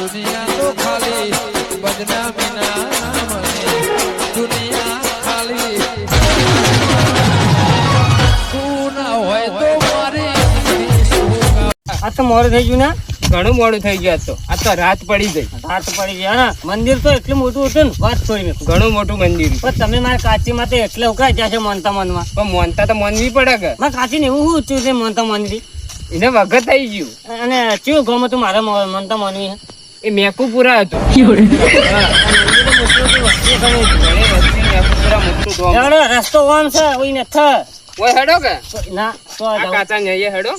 દુનિયા તો ખાલી બદનામી ના નામે દુનિયા ખાલી તું ના હોય તો મારી આ તો મોડું થઈ ગયું ને ઘણું મોડું થઈ ગયું આ તો રાત પડી ગઈ. રાત પડી ગયા ને મંદિર તો એટલું મોટું હતું ને વાત છોડી મેં ઘણું મોટું મંદિર પણ તમે મારા કાચીમાં તો એટલે ઉકાઈ ગયા છે મોનતા મનમાં પણ મોનતા તો મોનવી પડે કે મારા કાચી ને એવું ઊંચું છે મોનતા મોનવી એને વગર થઈ ગયું. અને ચેવું ગમ હતું મારા મોનતા મોનવી એ મેકુપુરા હતું. રસ્તો ઓમ છે ઓય ને થ ઓય હેડો કે ના તો આ કાચા ને અહીંયા હેડો.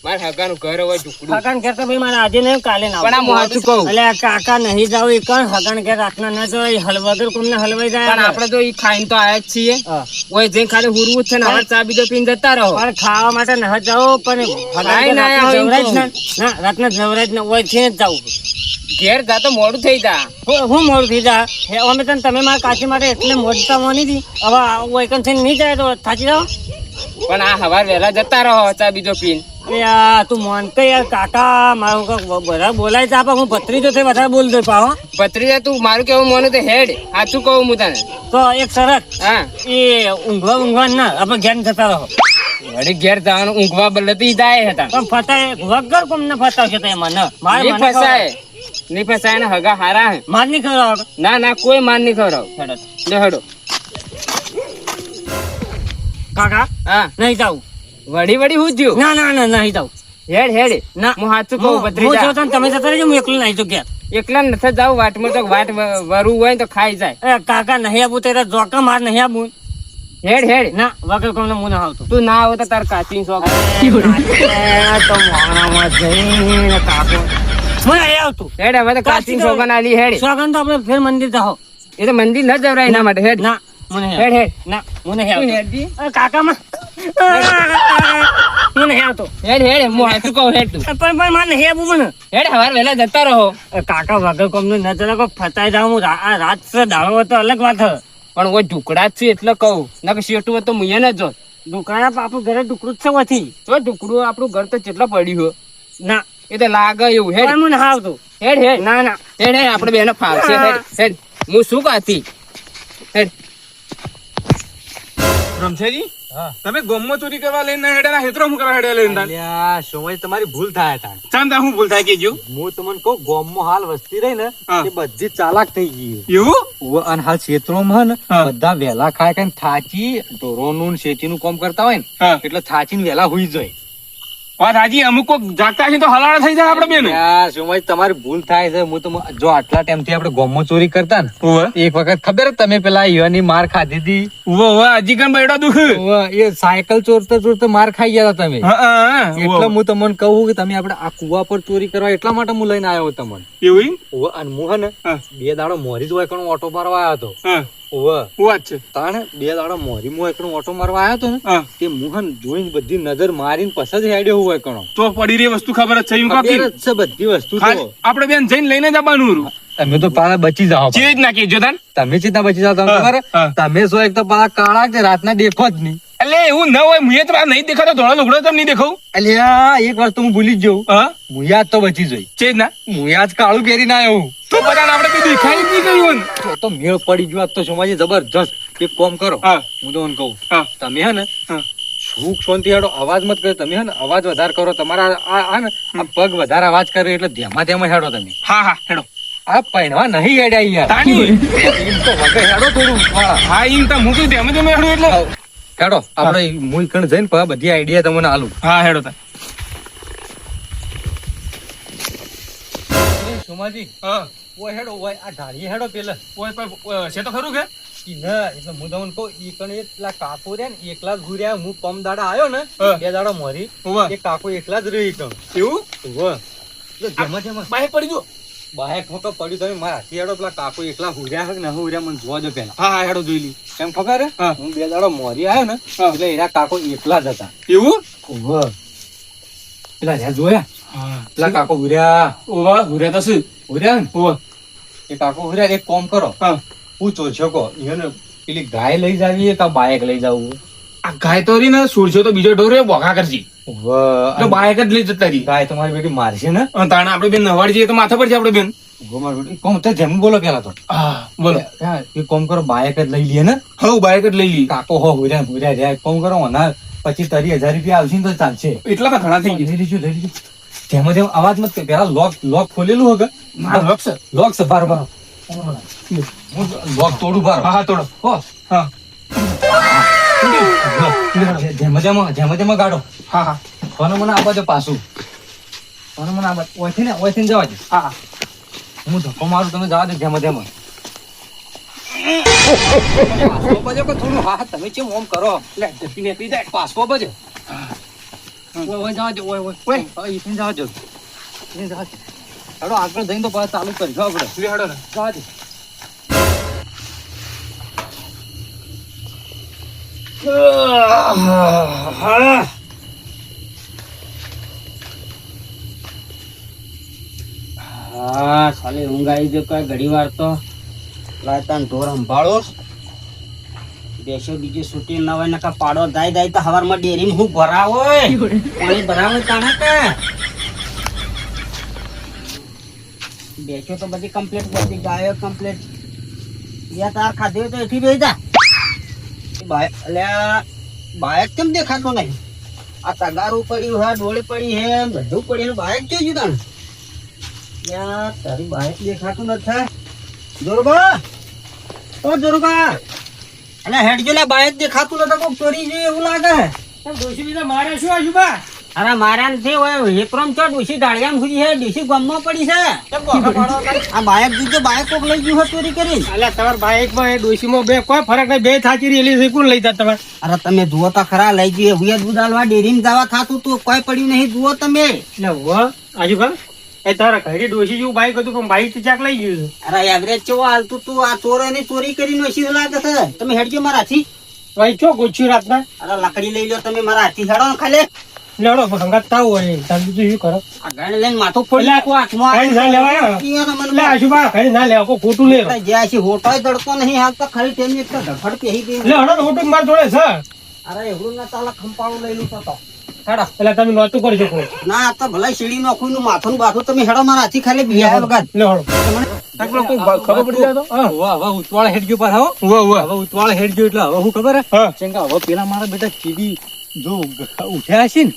મારે હગાનું ઘર હોય ઢુકડું. હગાન ઘેર તો ભાઈ મારે આજે નહીં કાલે ના પણ આ હું સાચું કહું. એટલે આ કાકા નહીં જાવ એ કણ હગાન ઘેર રાતના ના જવાય વગર કોમને હલવાઈ જાય પણ આપણે તો ઈ ખાઈને તો આયા જ છીએ. હા. ઓય જઈને ખાલી હુરવું જ છે ને હવે ચા બીજો પીને જતા રહો. પણ ખાવા માટે ન જાઓ પણ ખાઈ ના આયા હોય જવરાજ ના રાતના જવરાજ ના હોય છે જ જાવું ઘેર જા તો મોડું થઈ જા. હું મોડું થઈ જા અમે તને તમે મારા કાચી માટે એટલે મોડતા મોની હતી હવે વૈકન થઈને નહીં જાય તો થાકી જાઓ પણ આ હવાર વહેલા જતા રહો ચા બીજો પીને. તું મોનતો યાર કાકા મારું બધા બોલાય છે હું ભત્રીજો છે વધારે બોલતો પાહો ભત્રીજા તું મારું કેવું મોનું તો હેડ સાચું કહું હું તને. તો એક શરત હા એ ઊંઘવા ના આપણે ઘેર જતા રહો વળી ઘેર જવાનું ઊંઘવા બદલે તો ઈ જાય હતા. પણ ફતાય વગર કોમને ફતાવશે તો મને મારે નહીં ફસાય નહીં ફસાય ને હગા હારા હે. માર નહીં ખવડાવો ના ના કોઈ માન નહીં ખવડાવ. હેડો લે હેડો. કાકા હા નહીં જાવ વળી વળી હું થયું. ના ના ના નહીં જાવ હેડ હેડ ના હું સાચું કહું હું ભત્રીજા. જો તને તમે જતા રહેજો હું એકલું નહીં તો ઘેર એકલા નથી જાવ વાટમાં તો વાટ વરવું હોય ને તો ખાઈ જાય. એ કાકા નહીં આવું તેરા જોકા માર નહીં આવું હેડ હેડ. ના વગર કોમને હું ના આવતો તું ના આવો તો તાર કાચી શોખ. તો મોણામાં જઈને કાકો મને નહીં આવતું હેડ હવે તો કાચી શોખન આલી હેડ. સોગન તો આપણે ફેર મંદિર જાઓ એ તો મંદિર ન જવરાય એના માટે હેડ. ના મને હેડ હેડ. ના મને તું આવતું હેડજી. કાકામાં મને આવતો હેડ હેડ હું સાચું કહું હેડ તું. પણ મારે નહીં આવું મને હેડ હવાર વહેલા જતા રહો. કાકા વગર કોમનું ન ચલા કોઈ ફસાઈ જાવ હું આ રાત છે દાડો હોય તો અલગ વાત હે પણ ઓય ઢુકડા જ છે એટલે કહું ના કે શેઠું હોય તો મુયે ન જો. દુકાન આપણું ઘરે ટુકડું જ છે વથી તો ઢુકડું આપણું ઘર તો કેટલા પડ્યું હોય. ના એ તો લાગે એવું. હેડ પણ મને આવતું હેડ હેડ. ના ના હેડ હેડ આપણે બેને ફાવશે. હેડ હેડ હું શું કહતી હેડ. રમશેજી તમે ગોમમાં ચોરી કરવા લઈને હેડ્યા હેતરો હું કરવા હેડ્યા લઈને સમય તમારી ભૂલ થાય તા ચાંદા હું ભૂલ થાય કેજો હું તમને કહું ગામમાં હાલ વસ્તી રહી ને હા. એ બધી ચાલાક થઈ ગઈ એવું અને હાલ ક્ષેત્રોમાં ને હા. બધા વેલા ખાય ખાય થાચી ઢોરોનું ને શેતીનું કામ કરતા હોય ને હા. એટલે થાચીને વેલા હુઈ જાય. વાત હાજી અમુક કોક જાગતા છે તો હલાડા થઈ જાય આપણે બેન. સમય તમારી ભૂલ થાય છે. હું તો જો આટલા ટાઈમથી આપણે ગામમાં ચોરી કરતા ને ઓવે એક વખત ખબર જ તમે પેલા યુવાની માર ખાધી હતી ઓવે ઓવે હજી કણ બેડા દુખ. ઓવે, એ સાયકલ ચોરતા ચોરતા માર ખાઈ ગયા હતા તમે. હા હા એટલે હું તમને કહું કે તમે આપણે આ કુવા પર ચોરી કરવા એટલા માટે હું લઈને આવ્યો તમને. એવું ઓવે, અને હું હે ને હા. 2 દાડો મોરી જ હોય કણ ઓટો મારવા આવ્યો હતો. હા ઓવે, વાત છે. તાણે 2 દાડો મોરી માં એકનો ઓટો મારવા આવ્યો હતો ને હા તે મુહન જોઈને બધી નજર મારીને પછી જ હેડ્યો હોય કણો. તો પડી રહી વસ્તુ ખબર જ છે એમ ખબર કાકી. જ છે બધી વસ્તુ તો. આપણે બેન જઈને લઈને જ આવવાનું. તમે તો પાછા બચી જાઓ. ચેજ નાખી જો તાન. તમે ચેતા બચી જાઓ તમને હા, ખબર હે? હા. તમે શું એક તો પાછા કાળા કે રાતના દેખો જ નહીં. એટલે એવું ન હોય મુએ તો આ નહીં દેખાતો ધોળા લુગડો તો નહીં દેખાવું. અલ્યા એક વાર તો હું ભૂલી જ જઉં. હા હું યાદ તો બચી જોઈ. ચેજ ના હું યાદ કાળું પહેરીને આવ્યો. તો બધા આપણે કઈ દેખાય જ નહીં ગયું. તો મેળ પડી ગયો આજ તો સોમાજી જબરજસ્ત. એક કામ કરો હા હું તો તમને કહું હા તમે હે ને હા સુખ શાંતિ હેડો અવાજ મત કરો. તમે હે ને અવાજ વધારે કરો. તમારા આ ને આ પગ વધારે અવાજ કરે એટલે ધ્યામાં ધ્યામાં હેડો તમે. હા હા હેડો. આ પહેરવા નહીં હેડ્યા યાર. તાણી એમ તો વગર હેડો થોડું. હા. હા ઈમ તો મૂકી દે અમે તો મેળ્યું એટલે હેડો આપણે મુઈ કણ જઈને પછી બધી આઈડિયા તમને આલું. હા હેડો તા. સોમાજી હા ઓય હેડો ઓય આ ઢાળીએ હેડો પેલા. ઓય પણ છે તો ખરું કે ઈ ના એટલે હું તમને કહું ઈ કણ એટલા કાકો રહ્યા ને એકલા જ ઘૂર્યા. હું પમ દાડા આવ્યો ને હા. 2 દાડા મોરી હોવા એ કાકો એકલા જ રહી કણ. એવું વાહ જેમાં જેમાં બાઈક પડી જો. બાહેક મોકો પડ્યું તમે મારા હાથી હેડો પેલા કાકો એકલા હુર્યા હે કે ના હુર્યા મને જોવા દો પેલા. હા હા હેડો જોઈ લી. એમ ખબર હે હા. હું 2 દાડા મોરી આવ્યો ને હા. એટલે એના કાકો એકલા જ હતા. એવું વાહ પેલા રહ્યા જોયા હા પેલા કાકો હુર્યા ઓવા ઘુરે તો શું હુર્યા ને ઓવા એ કાકો હુર્યા એક કામ કરો હા પૂછો છો કો એને પેલી ગાય લઈ જાવી કે બાઈક લઈ જાવું. આ ગાય તો રહી ને સુરજો તો બીજો ઢોર બોખા કરજી તો બાઈક જ લઈ જતા રહી. ગાય તમારી બેટી મારશે ને. તાણે આપણે બેન નવાડી જઈએ તો માથા પર છે આપણે બેન. ગોમાર બેટો કોમ તે જેમ બોલો પેલા તો હા બોલો એ કોમ કરો બાયક જ લઈ લઈએ ને હવે બાઈક જ લઈ લઈએ કાકો હો હુર્યા રહ્યા કોમ કરો ના પછી 30,000 રૂપિયા આવશે ને તો ચાલશે એટલામાં ઘણા થઈ ગયા લઈ લીધું જેમાં તેમ અવાજ મત કર. પેલા લોક ખોલેલું હે મારો લક્ષ લોક છે બાર બાર હું લોક તોડું બાર હા હા તોડો હો હા જેમાં તેમાં ગાડો હા હા કોને મને આવવા દે પાછું કોને મને આવવા ઓયથી ને જવા દે હા હું ધક્કો મારું તમે જવા દે જેમાં તેમાં પાછો બજે પણ થોડું હા તમે કેમ ઓમ કરો લે જતી નીકળી જાય પાછો બજે ઓય જવા દે ઓય અહીંથી જવા દો અહીંથી જવા દે હેડો આગળ જઈને તો પાછા ચાલુ કરી આપણે લે હેડો ને જવા દે હા સાલી ઊંઘ આવી ગયો કઈ ઘડી વાર તો લાયતા ઢોર સંભાળો બેસો બીજી છૂટી ના હોય નકા પાડો જાય તો હવારમાં ડેરીમાં હું ભરાવો પાણી ભરાવો તાણે કે બેસો તો બધી કમ્પ્લીટ બધી ગાયો કમ્પ્લીટ યા તાર ખાધી હોય તો એથી બેસી જા બાયક કેમ દેખાતો નહીં આ તગારું પડ્યું હે ડોળી પડી હે બધું પડ્યું બાયક જોઈ ગયું તાણે યાર તારી બાઈક દેખાતું નથી જોરુબા ઓ જોરુબા અલે હેડજો લે બાઈક દેખાતું નથી કોક ચોરી જેવું એવું લાગે ડોશી બીજા મારે શું આજુબા અરે મારા નથી હોય હેકરોમ ચો ડોશી ડાળિયામ ખુજી છે ડોશી ગમમાં પડી છે આ બાઈક દીધો બાઈક કોક લઈ ગયું ચોરી કરી અલ્યા તમાર બાઈક માં ડોશીમાં બે કોઈ ફરક નહીં બે થાચી રેલી છે કોણ લઈ જા તમે અરે તમે જુઓ તો ખરા લઈ જઈએ હુયા દૂધ આલવા ડેરીમાં જવા થાતું તું કોઈ પડ્યું નહીં જુઓ તમે એટલે હો આજુબા એ તારા ઘરે ડોશી જેવું બાઈક હતું પણ બાઈક ચાક લઈ ગયું છે અરે એવરેજ ચો હાલતું તું આ ચોરોની ચોરી કરીને ઓછી લાગે છે તમે હેડજો મારા હાથી ભાઈ ચો ગોચ્યું રાતના અરે લાકડી લઈ લો તમે મારા હાથી હેડો ને ખાલી લેડો હંગાત થાવ હોય તમે બીજું શું કરો આ ગાડી લઈને માથું ફોડી નાખો આંખમાં કઈ ના લેવાય લે આજુબા કઈ ના લેવા કોઈ ખોટું લે જ્યાં છે હોટોય દડતો નહીં હાલ તો ખરી તેની એક તો ધફડ પહેરી દે લે હડો ખોટું માર જોડે છે અરે એવું ના તાલા ખંપાળું લઈ લું તો હેડો એટલે તમે નહોતું કરી શકો ના આ તો ભલે સીડી નોખું નું માથું બાથું તમે હેડો મારા હાથી ખાલી બિયા વગર લે હડો ખબર પડી જાય તો હા હવે ઉતવાળ હેડ ગયો પાછો હવે ઉતવાળ હેડ ગયો એટલે હવે હું ખબર હે હા. ચેંગા હવે પેલા મારા બેટા ચીડી જો ઉઠ્યા છે ને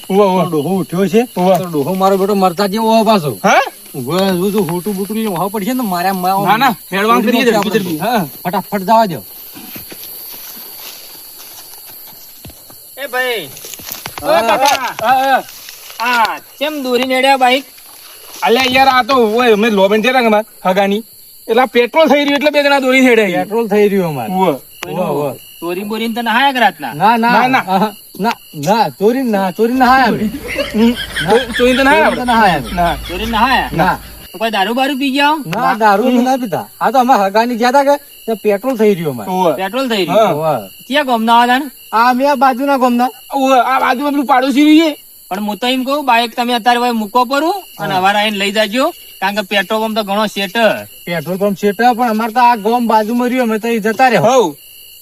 ડોહો ઉઠ્યો છે તો ડોહો મારો બેટો મરતા જેવો હવે પાછો હા જો હોટું બુટું લઈને વહા પડશે ને મારા ના ના હેડવાન કરીએ જલ્દી હા ફટાફટ જવા દો એ ભાઈ ઓ કાકા આ કેમ દોરી મેળ્યા બાઈક અલ્યા યાર આ તો ઓય અમે લોબન છે ને હગાની એટલે આ પેટ્રોલ થઈ રહ્યું એટલે બે જણા દોરી હેડે પેટ્રોલ થઈ રહ્યું અમારે ચોરી બોરી તો નહાયા કે રાતના ના ના ના, ના ના ચોરી ના અમે ચોરી તો ના આવડે. ના અમે. ના ચોરી નહાયા ના તો કોઈ દારૂ બારૂ પી ગયા ના દારૂ ના પીતા આ તો અમે હગાની જ્યાં હતા કે પેટ્રોલ થઈ રહ્યું અમારે ઓય. પેટ્રોલ થઈ હા. રહ્યું ઓવે. ક્યાં ગમના હતા ને આ અમે આ બાજુના ગામના ઓય, આ બાજુમાં પેલું પાડોશી રહીએ પણ હું તો એમ કહું બાઈક તમે અત્યારે ભાઈ મૂકો પરું અને અવારા આવીને લઈ જાજો કારણ કે પેટ્રોલ પંપ તો ઘણો સેટ પેટ્રોલ પંપ છે પણ અમારે તો આ ગામ બાજુમાં રહ્યું અમે તો એ જતા રહ્યા હવ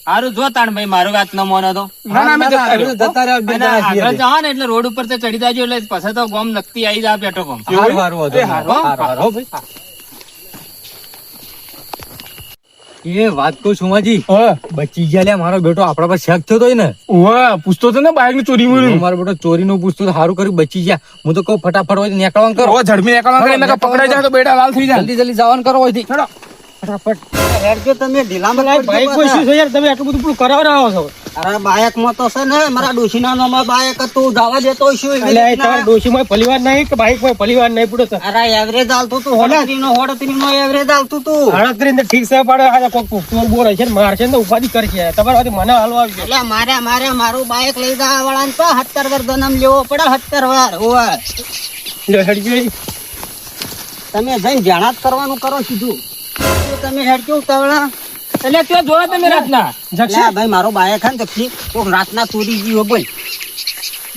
સારું જો તાણ ભાઈ મારો વાત ન મોનો તો ના ના અમે જતા રહ્યો. જતા રહ્યા બે અને જણા છીએ આગળ જાઓ ને એટલે રોડ ઉપર તો ચડી જાજો એટલે પછી તો ગોમ નક્કી આવી જાય પેટ્રોલ પંપ હારું હારું હતું. એ હારું, હારું, હો ભાઈ. એ વાત કહું સુમાજી હા બચી ગયા લ્યા મારો બેટો આપડા પર શક થયો તો ને ઓય, પૂછતો હતો ને બાઈક ની ચોરી મળ્યું મારો બેટો ચોરી નું પૂછતું સારું કર્યું બચી ગયા હું તો કહું ફટાફટ હોય નીકળવાનું કરો ઝડપી નીકળવા કરે નકર પકડાઈ જાય તો બેડા લાલ થઈ જાય જલ્દી જલ્દી જવાનું કરો હોયથી ફટાફટ હેડજો તમે ઢીલામાં બાઈક કોઈ શું છે યાર તમે આટલું બધું પૂરું કરાવડાવો છો અરે બાયક માં તો છે ને મારા ડોશીના નામમાં બાયક હતું જવા દેતો શું એવી એટલે રીતના? તમારા ડોશીમાં પરિવાર નહીં કે બાઈક માં પરિવાર નહીં પૂરો તો અરે એવરેજ હાલતું તું હોડત્રી નો એવરેજ હાલતું તું અડત્રીસ ને ઠીક છે પણ આ કોક ચોર બોર છે ને મારશે ને ઉપાધિ કરશે તમારા વાથી મને હાલવા આવજો એટલે મારું બાઈક લઈ જવા વાળા તો 70 વાર જન્મ લેવો પડે 70 વાર ઓય લ્યો હેડજો તમે જઈને જાણા જ કરવાનું કરો સીધું તો તમે હેડજો ઉતાવળા એટલે ત્યાં જોવા તમે રાતના લે ભાઈ મારો બાઈક હે ને તો કોક રાતના ચોરી ગયો બોલ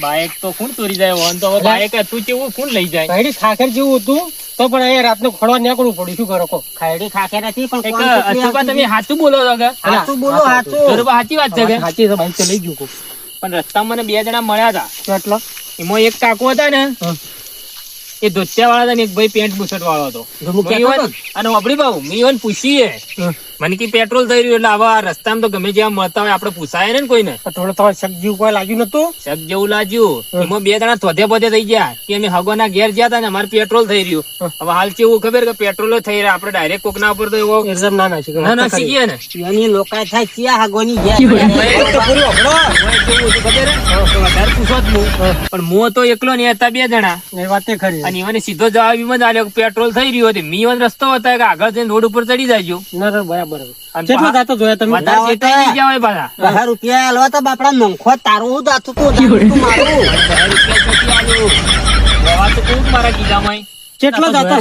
બાઈક તો કોણ ચોરી જાય વન તો હવે બાઈક હતું કેવું કોણ લઈ જાય ગાડી ખાખર જેવું હતું તો પણ અહીંયા રાતનું ખડવા નીકળવું પડ્યું શું કરો કો ખાયડી ખાખે નથી પણ એક કોણ ચોરી અશુભા આવતી તમે સાચું બોલો છો કે હાચું બોલો હાચું બરોબર સાચી વાત છે કે સાચી છે બાઈક તો લઈ ગયું કોક. પણ રસ્તામાં મને બે જણા મળ્યા હતા કેટલા એમાં એક કાકો હતા ને એ ધોતિયા વાળા હતા ને એક ભાઈ પેન્ટ બુશર્ટ વાળો હતો. હું કહેતો હતો. અને વાપરી બાબુ મેં ઈવન પૂછીએ મને કે પેટ્રોલ થઈ રહ્યું એટલે આવા રસ્તામાં તો ગમે જ્યાં મળતા હોય આપણે પૂછાય ને કોઈને. થોડો તમારે શક જેવું કોઈ લાગ્યું નતું? શક જેવું લાગ્યું. એમાં 2 જણા થોધે પોધે થઈ ગયા કે અમે હગવાના ઘેર ગયા હતા ને અમારે પેટ્રોલ થઈ રહ્યું. હવે હાલ કેવું ખબર કે પેટ્રોલ થઈ રહ્યા આપણે ડાયરેક્ટ કોકના ઉપર તો એવો એકદમ ના ના શીખે. ના ના શીખીએ ને. એની લોકાય થાય ચિયા હાગોની ઘેર. વધારે પૂછો જ હું. પણ હું તો એકલો ને હતા 2 જણા. એ વાત એ ખરી. અને ઈવન સીધો જવાબ એમ જ આલ્યો કે પેટ્રોલ થઈ રહ્યું હતું. મી ઈવન રસ્તો હતો કે આગળ જઈને રોડ ઉપર ચડી જાજો. ના ના બરાબર. અને કેટલો જાતો જોયા તમે? વધારે ચેતાઈ નહીં ગયા હોય પાછા. 10 રૂપિયા આલવા તો બાપડા નંખો તારું હું દાતું તું મારું. 10 રૂપિયા ક્યાંથી આલ્યું? દવા તો કોક મારા કીધામાં. કેટલો જાતો?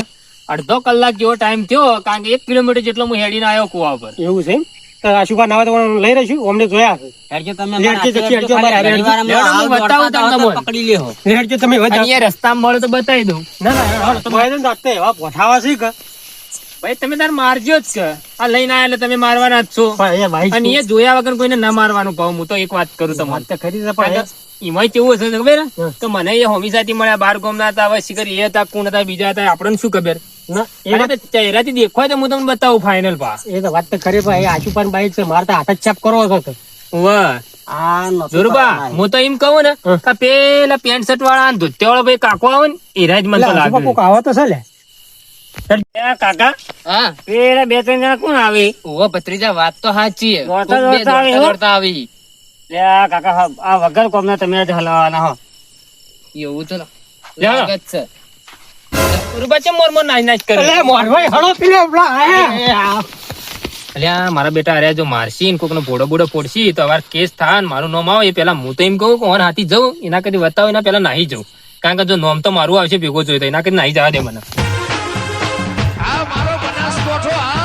અડધો કલાક જેવો ટાઈમ થયો કારણ કે 1 કિલોમીટર જેટલો હું હેડીને આવ્યો કુવા ઉપર. એવું છે એમ? તો આશુભા નાવા તો લઈ રહીશું અમને જોયા હશે. હેડજો તમે લેડજો, જતી, હેડજો, મારા હારે હેડજો. લેડો, હું બતાવું તમને. પકડી લેહો. રેડજો તમે હવે અને એ રસ્તામાં મળે તો બતાવી દઉં. ના ના હાલો, તમે આવીને રાતે એવા પોઠાવા છે કે ભાઈ તમે તાર મારજો જ કે આ લઈને આયા એટલે તમે મારવાના જ છો. પણ એ ભાઈ અને એ જોયા વગર કોઈને ના મારવાનું ભાવ. હું તો એક વાત કરું તમને. વાત તો ખરી છે પણ એમાં કેવું હશે ખબર હે? તો મને એ હોમી સાથે મળ્યા 12 ગામના હતા. હવે શિખર એ હતા કોણ હતા બીજા હતા આપણને શું ખબર. ના એ અને તો ચહેરાથી દેખાય તો હું તમને બતાવું ફાઇનલ પા. એ તો વાત તો ખરી ભાઈ. આશુભાઈ બાઈક છે મારે તો હાથ જ છાપ કરવો હતો. વાહ આ નતું જોરુબા કરવાનું. હું તો એમ કહું ને કે પેલા પેન્ટ શર્ટ વાળા ધોતિયા વાળા ભાઈ કાકો આવે ને એ રાજ મને તો આશુભા લાગે. કોક આવો તો છે લે. કાકા હા પેલા 2-3 જણા કોણ આવે? ઓવા ભત્રીજા વાત તો સાચી છે. દોડતા કોક બે દોડતા આવે, દોડતા હો. દોડતા આવી લે આ કાકા આ વગર કોમના તમે જ હલાવાના હો. એવું તો લે. લાગે જ છે. જોરુબા ચમ મોર મોર નાચ નાચ કરે? અલે મોરભાઈ હળો પીલે આપણા આયા. અલ્યા મારા બેટા અરે જો મારશી ને કોકનો ભોડો બોડો ફોડશી તો અવાર કેસ થાય ને મારું નામ આવે એ પેલા હું તો એમ કહું કે ઓન હાથી જવું એના કદી બતાવો એના પેલા નાહી જવું. કારણ કે જો નામ તો મારું આવશે ભેગો જોઈ તો એના કદી નાહી જવા દે મને. આ મારો બનાસકોઠો આ